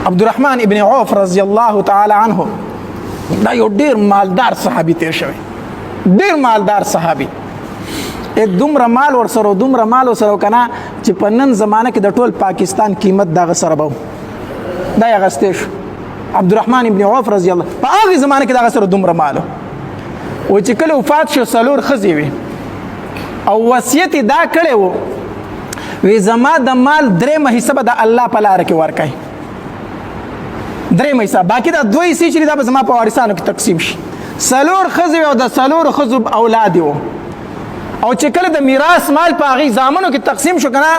عبدالرحمن ابن عوف رضی الله تعالی عنه دا یو ډیر مالدار صحابي تیر شوی، ډیر مالدار صحابي. دومره مال ورسره دومره مال ورسره کنه چې په نن زمانه کې د ټول پاکستان قیمت دغه سره به دا یې اغستی شو. عبدالرحمن ابن عوف رضی الله په هغې زمانه کې دغه سره دومره مال و چې کله وفات شو 4 ښځې وې او وصیت یې دا کړی و وی زما د مال 3 حصه به د الله په لاره کې ورکوي، 3 حصه، باقي دا 2 حصې چې دا به زما په وارثانو کې تقسیم شي. 4 ښځې او د 4 ښځو اولاد وو او چې کله د میراث مال په هغې زامنو کې تقسیم شو کنه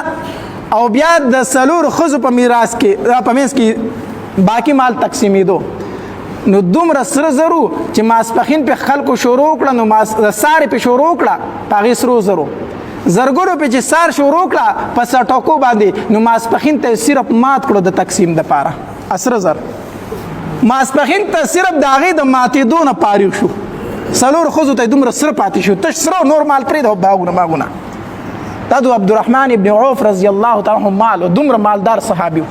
او بیا د 4 ښځو په میراث کې په منځ کې باقي مال تقسیمېدو، نو دومره سره زرو چې ماسپښین په خلکو شروع کړه، نو سارې په شروع کړه په هغې سرو زرو، زرګرو په چې سار شروع کړه په سټکو باندې، نو ماسپښین ته صرف مات کړو د تقسیم دپاره اسره زر، ماسپښین ته صرف د هغې د ماتېدو نه فارغ شو، 4 ښځو ته دومره سره پاتې شو، تش سره نور مال پرېږده باغونه ماغونه. دا د عبدالرحمن ابن عوف رضی الله تعالی عنه مال و دومره مالدار صحابي و.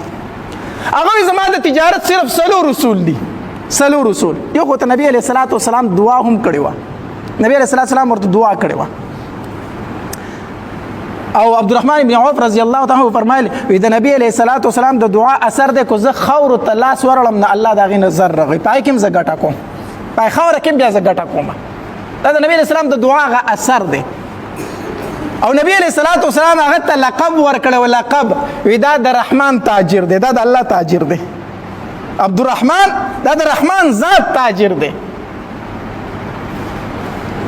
هغه زما د تجارت صرف 4 اصول دي، 4 اصول. یو خو ته نبی علیه الصلاۃ والسلام دعا هم کړې وه، نبی علیه الصلاۃ والسلام ورته دعا کړې وه او عبدالرحمن ابن عوف رضی الله تعالی عنه فرمایل وی د نبی علیه الصلاۃ والسلام د دعا اثر دی کو زه خاورو ته لاس ورړم نه الله د هغې نه زر رغوي، په هغې کې هم زه ګټه کوم، په خاوره کې هم بیا زه ګټه کوم. دا د نبی علیه السلام د دعا هغه اثر دی. او نبی علیه الصلاۃ والسلام هغه ته لقب ورکړی و، لقب وی دا د رحمان تاجر دی، دا د الله تاجر دی. عبدالرحمن دا د رحمان ذات تاجر دی.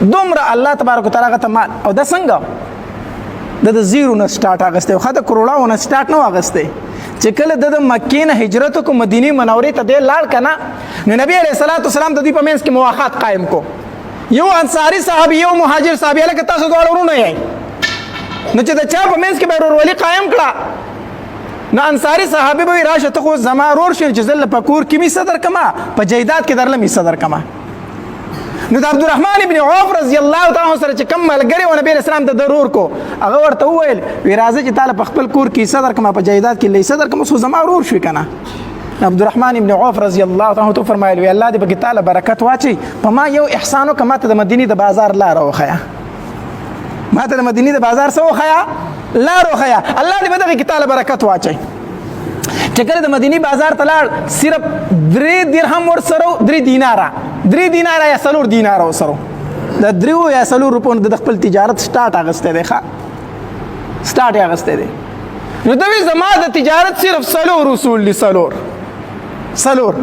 دومره الله تبارک وتعالی هغه ته مال او دا څنګه د زیرو نه سټارټ اغستی و، ښه د کروڑاو نه سټارټ نه و اغستی. چې کله د مکې نه هجرت وکړو مدینې منورې ته دی لاړ که نه، نو نبی علیه الصلاۃ والسلام د دوی په منځ کې مواخات قایم کو. یو انصاري صحابي یو مهاجر صحابي، هلکه تاسو دواړه ورونه یئ، نو چې د چا په منځ کې به ورورولي قایم کړه، نو انصاري صحابي به وي راشه ته خو زما ورور شوې چې زه په کور کې مې حصه درکړمه، په جایداد کې درله مې حصه درکړمه. نو د عبدالرحمن ابن عوف رضی الله تعالی عنه سره چې کوم ملګری و نبی علیه السلام د ضرور کو، هغه ورته وویل وی راځه چې تاله په خپل کور کې حصه درکړم، په جایداد کې حصه درکړم، اوس خو زما ورور شوې که نه. عبدالرحمن ابن عوف رضی الله تعالی عنه فرمایل وی الله دې پکې تاله برکت واچوي، په ما یو احسان وکړه، ما ته د مدینې د بازار لاره وښیه، ما ته د مدینې د بازار څه وښیه، لاره وښیه، الله دې په دغې کې تاله برکت واچوي. چې کله د مدینې بازار ته لاړ صرف 3 درهم ورسره 3 دیناره 3 دیناره یا 4 دیناره ورسره د 3 یا 4 روپو د خپل تجارت سټارټ اغستی دی، ښه سټارټ یې اغستی دی. نو دوی زما د تجارت صرف 4 اصول دي، 4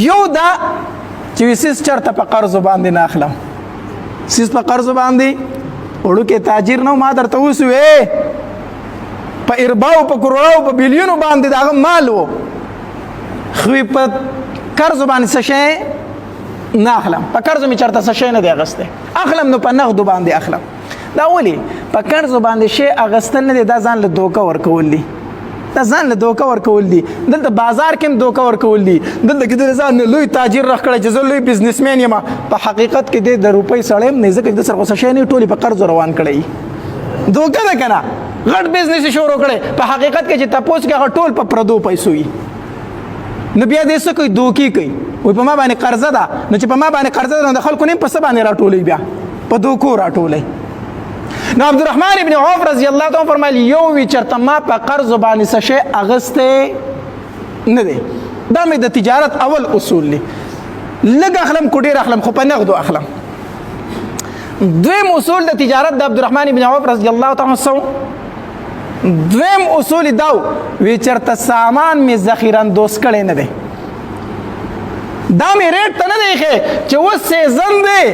یو دا چې وسیس چرته په قرض باندې نه اخلم، سیس په قرض باندې وړوکی تاجر نه ما درته اوس وې په ارباو په کروڑاو په بیلیونو باندې د هغه مال و، خو په قرضو باندې څه شی نه اخلم، په قرضو مې چېرته څه شی نه دی اخیستی، اخلم نو په نغدو باندې اخلم. دا ولې په قرضو باندې شی اخیستل نه دی، دا ځان له دوکه ورکول دي، دا ځان له دوکه ورکول دي. دلته بازار کې هم دوکه ورکول دي، دلته کې د ځان لوی تاجر راخ کړی چې زه لوی بزنسمین یم، په حقیقت کې دی د روپۍ سړی هم نه، ځکه د سره خو څه شی نه ټولې په قرضو روان کړی، دوکه ده که نه، غټ بزنس شروع کړی، په حقیقت کې چې تپوس کې هغه ټول په پردو پیسو وي. نو بیا دې څه کوي، دوکې کوي، وایي په ما باندې قرضه ده، نو چې په ما باندې قرضه ده نو د خلکو نه په څه باندې راټولوي، بیا په دوکو راټولوي. نو عبدالرحمن ابن عوف رضی الله تعالی فرمایل یو وی چېرته ما په قرضو باندې څه شی اخیستی نه دی، دا مې د تجارت اول اصول دی، لږ اخلم کو ډېر اخلم خو په نغدو اخلم. دویم اصول د تجارت د عبدالرحمن ابن عوف رضی الله تعالی عنه، دویم اصول داو وی چرته سامان می ذخیره اندوز کړی نه دی، دا می ریټ ته نه دی ښې چې اوس سیزن دی،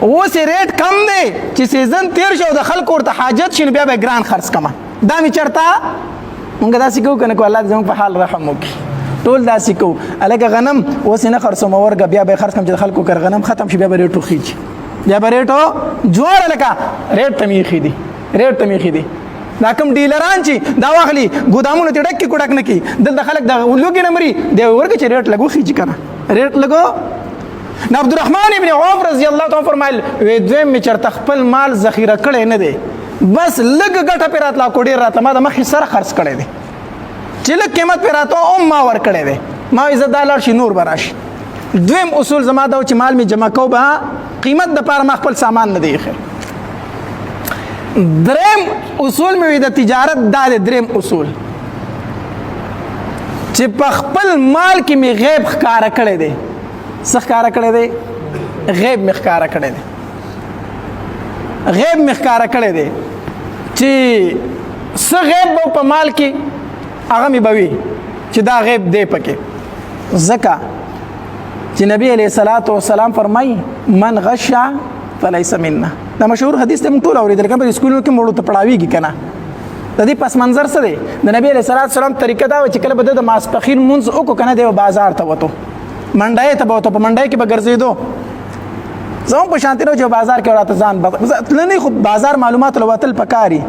اوس یې ریټ کم دی چې سیزن تیر شو د خلکو ورته حاجت شي نو بیا به یې ګران خرڅ کړمه. دا می چرته مونږ داسې کوو که نه کوو، الله دې زموږ په حال رحم وکړي، ټول داسې کوو. هلکه غنم اوس یې نه خرڅوم، ورګه بیا به یې خرڅ کړم چې د خلکو کر غنم ختم شي، بیا به ریټ وخیږي، بیا به ریټو جوړه لکه ریټ ته مې ایښي دي، ریټ ته مې ایښي دي. دا کوم ډیلران چې دا واخلي ګودامونو ته ډک کې کوډک نه کي، دلته خلک د لوګي نه مري دی ورکه چې ریټ لګو خيږي کنه ریټ لګو. نو عبدالرحمن ابن عوف رضی الله تعالی فرمایل وې دویم می چرته خپل مال ذخیره کړي نه دی، بس لګ ګټه پر راتلا کوډیر راتلا ما د مخې سره خرڅ کړي دي، چې لږ قیمت پې راته هم ما ورکړی دی ما وایي زه دا لاړ شي نور به راشي دویم اصول زما دا و چې مال مې جمع کو به قیمت دپاره ما خپل سامان نه دی ایښی دریم اصول مې وي د تجارت دا دی دریم اصول چې په خپل مال کې مې غیب ښکاره کړی دی څه ښکاره کړی دی غیب مې ښکاره کړی دی غیب مې ښکاره کړی دی چې څه غیب به په مال کې هغه مې به وي چې دا غیب دی پکې ځکه چې نبی علیه الصلاة والسلام فرمایي من غش فلیس منا دا مشهور حدیث ته موږ ټول اورېدلی که په سکولونو کې موږ ته پړاویږي که نه د دې پس منظر څه دی د نبی علیه الصلاة والسلام طریقه دا وه چې کله به د ماسپښین لمونځ وکړو که نه دی به بازار ته وتو منډۍ ته به وتو په منډۍ کې به ګرځېدو زه هم په شانتي نه چې بازار کې راته ځان تلنی خو بازار معلوماتو له وتل پکاري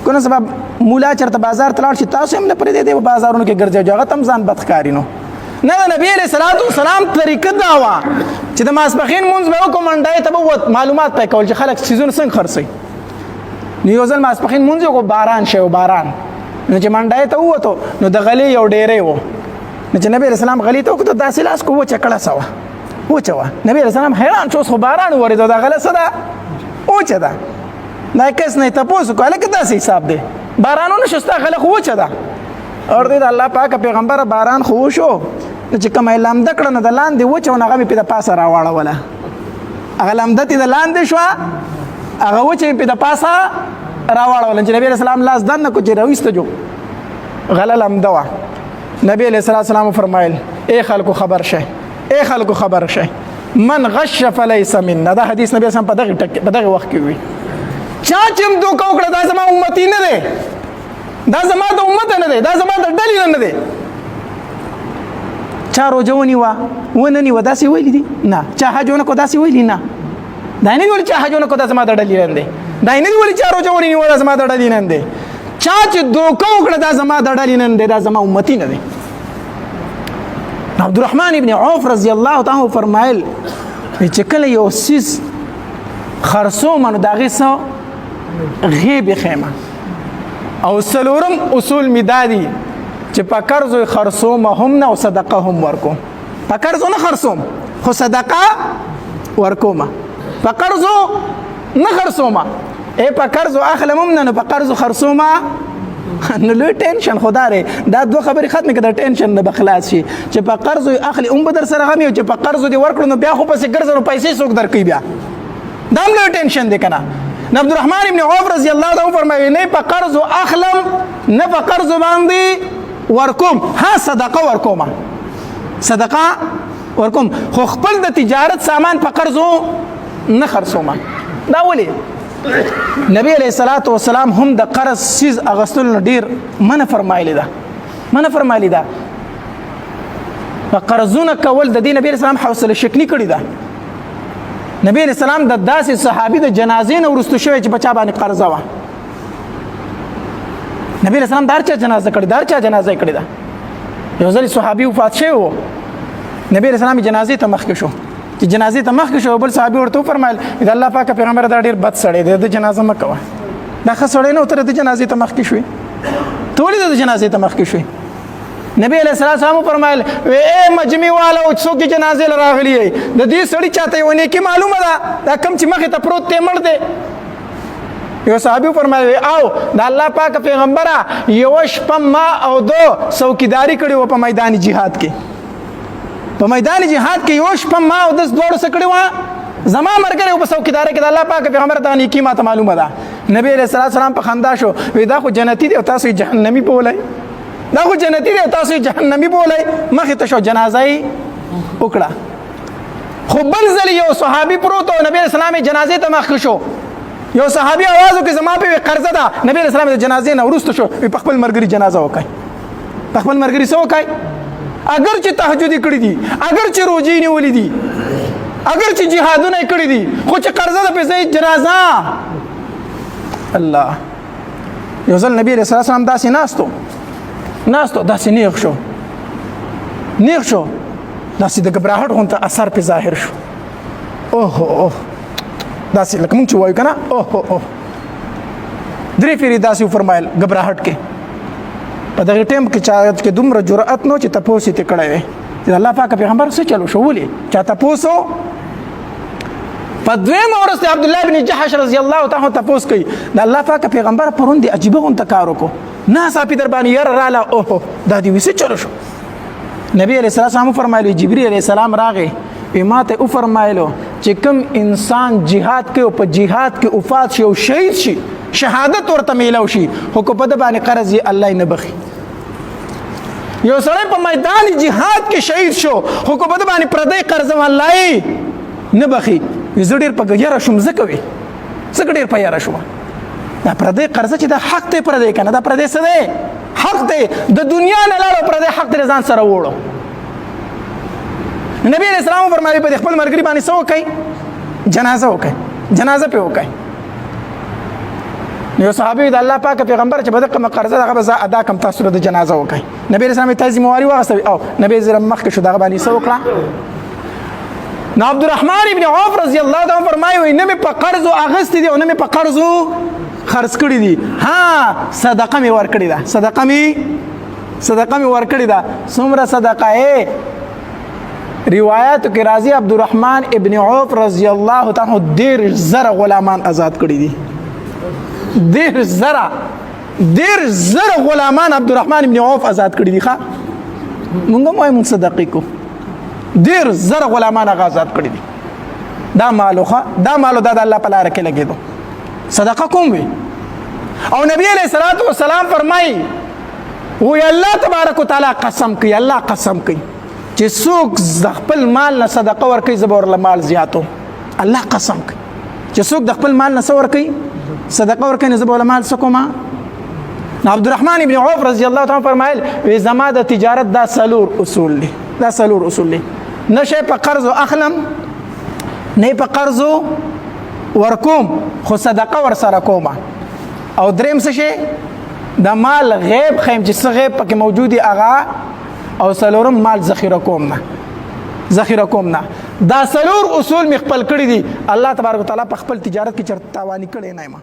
که نه سبا مولا چېرته بازار ته لاړ شي تاسو هم نه پرېږدی دی په بازارونو کې ګرځېږو هغه ته هم ځان بد ښکاري نو نه د نبی علیه الصلاة والسلام طریقه دا وه چې د ماسپښین لمونځ به وکړو منډۍ ته به ووت معلومات پی کول چې خلک څیزونه څنګه خرڅوي نو یو ځل ماسپښین لمونځ وکړو باران شی و باران نو چې منډۍ ته ووتو نو د غلې یو ډیری و نو چې نبی علیه السلام غلې ته وکړو داسې لاس کو وچه کړسه وه وچه وه نبی علیه السلام حیران شو اوس خو باران وورېدو دا غله څه ده وچه ده دا کس نه یې تپوس وکړو هلکه داسې حساب دی بارانونه شو ستا غله خو وچه ده اور دی د الله پاکه پیغمبره باران خو وشو نو چې کومه یې لمده کړه نو د لاندې وچه و نو هغه مې پې د پاسه راواړوله هغه لمده تې د لاندې شوه هغه وچه مې پې د پاسه راواړوله چې نبي علیه السلام لاس دننه کړو چې راویسته جو غله لمده وه نبي علیه السلام وفرمایل ای خلکو خبر شئ ای خلکو خبر شئ من غش فلیس منا دا حدیث نبی اسلام په دغه وخت کې وي چا چې هم دوکه وکړه دا زما امتي نه دی دا زما د امت نه دی دا زما د ډلې نه دی چا روژه ونیوه ونه نیوه داسې ویلي دي نه چا حج ونه کړو داسې ویلي نه دا نه دي ویلي چا حج ونه کړو دا زما د ډلې نه دی دا نه دي ویلي چا روژه ونیوه دا زما د ډلې نه دی چا چې دوکه وکړه دا زما د ډلې نه دی دا زما امتي نه دی عبدالرحمن ابن عوف رضی الله تعالی فرمایل چې کله یو څیز خرڅوم نو د هغې څه غیب یې ښیم او څلورم اصول مې دا دي چې په قرضو یې خرڅوم هم نه او صدقه هم ورکوم په قرضو نه خرڅوم خو صدقه ورکوم په قرضو نه خرڅوم په قرضو اخلم هم نه نو په قرضو خرڅوم نو لوی ټینشن خو دا دی دا دوه خبرې ختمې که د ټینشن نه به خلاص شي چې په قرضو یې اخلي هم به در سره غم یو چې په قرضو دې ورکړو نو بیا خو پسې ګرځه نو پیسې څوک درکوي بیا دا هم لوی ټینشن دی که نه عبدالرحمن ابن عوف رضی الله تعالی فرمایي نه په قرضو اخلم نه په قرضو باندې ورکوم ها صدقه ورکوم صدقه ورکوم خو خپل د تجارت سامان په قرضو نه خرڅوم دا ولې نبی علیه الصلاة والسلام هم د قرض سیز اغستلو نه ډېر منع فرمایلی ده په قرضونه کول د دې نبی علیه السلام حوصله شکني کړې ده نبی علیه السلام د داسې صحابي د جنازې نه وروسته شوی چې په چا باندې قرضه وه نبی علیه السلام د هر چا جنازه کړې ده هر چا جنازه یې کړې ده یو ځل صحابي وفات شوی و نبی علیه السلام جنازې ته مخکې شو چې جنازې ته مخکې شو بل صحابي ورته وفرمایل د الله پاکه پیغمبر دا ډېر بد سړی دی د جنازه مه کوه دا ښه سړی نه و ته د جنازې ته مخکې شوې ته ولې د جنازې ته مخکې شوې نبی علیه السلام وفرمایل ای مجمع والا او څوک چې جنازې له راغلي یې د دې سړي چاته یوه نیکي معلومه ده دا کم چې مخې ته پروت دی مړ دی یو صحابي وفرمایل او د الله پاکه پیغمبره یوه شپه ما او دو څوکیداري کړې وه په میدان جهاد کې په میدان جهاد کې یو شپه ما او دس دواړو څه کړې وه زما ملګری و په څوکیدارۍ کې د الله پاکه پیغمبر ته نیکي ماته معلومه ده نبی علیه السلام په خندا شو وی دا خو جنتي دی او تاسو یې جهنمي بولئ دا خو جنتي دی او تاسو یې جهنمي بولئ مخې ته شو جنازه یې وکړه خو بل ځل یو صحابي پروت و نبی علیه السلام یې جنازې ته مخکې شو یو صحابي اواز وکړي زما پې قرضه ده نبی علیه السلام د جنازې نه وروسته شو وی په خپل ملګري جنازه وکړئ په خپل ملګري څه وکړئ اگر چې تهجد کړی دي اگر چې روزي نیولې دي اگر چې جهادونه کړی دي خو چې قرضه ده پیسې جنازه الله یو ځل نبی رسول الله سلام داسې ناستو داسې نیغ شو داسې د غبرهټ غونته اثر په ظاهر شو اوه داسې لکه مونږ چې وایو کنه اوه درې پیری داسې فرمایل غبرهټ کې په دغه ټیم کې چا کې دومره جرأت نو چې تپوس یې کړی وي چې الله پاک پیغمبر څه چلو شو ولې چا تپوسو په دویم ورځ عبد الله بن جحش رضی الله تعالی عنہ تپوس کوي د الله پاک پیغمبر پرون دی عجیبه غونته کار وکړو نه صاحب در باندې ير رااله اوه دا دی وسه چلو شو نبی علیہ السلام فرمایلی جبرئیل علیہ السلام راغې ماته او فرمایلو چې کوم انسان jihad کې او په jihad کې وفات شي او شهید شي شهادت ورته میلو شي خو کو په د باندې قرض یې الله نه بخي یو سړی په میدان jihad کې شهید شو خو کو په د باندې پردی قرض الله نه بخي زړیر په ګیره شوم زکوي زګډیر په یاره شو دا پردی قرض چې دا حق ته پردی کنه دا پردی څه دی حق ته د دنیا نه لاړو پردی حق ته ځان سره وړو نبی علیہ السلام فرمایي په خپل مرګري باندې سو کوي جنازه وکي جنازه په وکي یو صحابي د الله پاک پیغمبر چې بدقه قرضه دغه به ادا کم تاسو د جنازه وکي نبی علیہ السلام ته ذمہواری واغستوي او نبی زره مخ شو دغه باندې سو کړه نو عبد الرحمن ابن عوف رضی الله تعالی فرمایي وي نه په قرض اغست دي او نه په قرض خرڅ کړی دي ها صدقه می ور کړی ده صدقه می ور کړی ده څومره صدقه ای روایت کې راځي عبد الرحمن ابن عوف رضی الله تعالی عنہ ډیر زره غلامان آزاد کړی دي ډیر زره غلامان عبد الرحمن ابن عوف آزاد کړی دي ښا موږ مو صدقه کو ډیر زره غلامان آزاد کړی دي دا مالو د الله په لار کې لګیدو صدقه کوم وي او نبی علیہ الصلوۃ والسلام فرمایي وی الله تبارک وتعالى قسم کوي الله قسم کوي چې څوک د خپل مال نه صدقه ورکوي زبر له مال زیاتو الله قسم کوي چې څوک د خپل مال نه څه ورکوي صدقه ورکوي زبر له مال څه کومه عبد الرحمن ابن عوف رضی الله تعالی فرمایل وی زما د تجارت دا سلور اصول دي نشه په قرض اخلم نه په قرض ورکوم خو صدقه ور سره کوم او دریم څه شي د مال غیب خیم چې څه غیب پکې موجودي اغا او سلورم مال ذخیره کوم نه دا سلور اصول مخبل کړی دي الله تبارک وتعالى په خپل تجارت کې چرته تاوانی کړی نه ما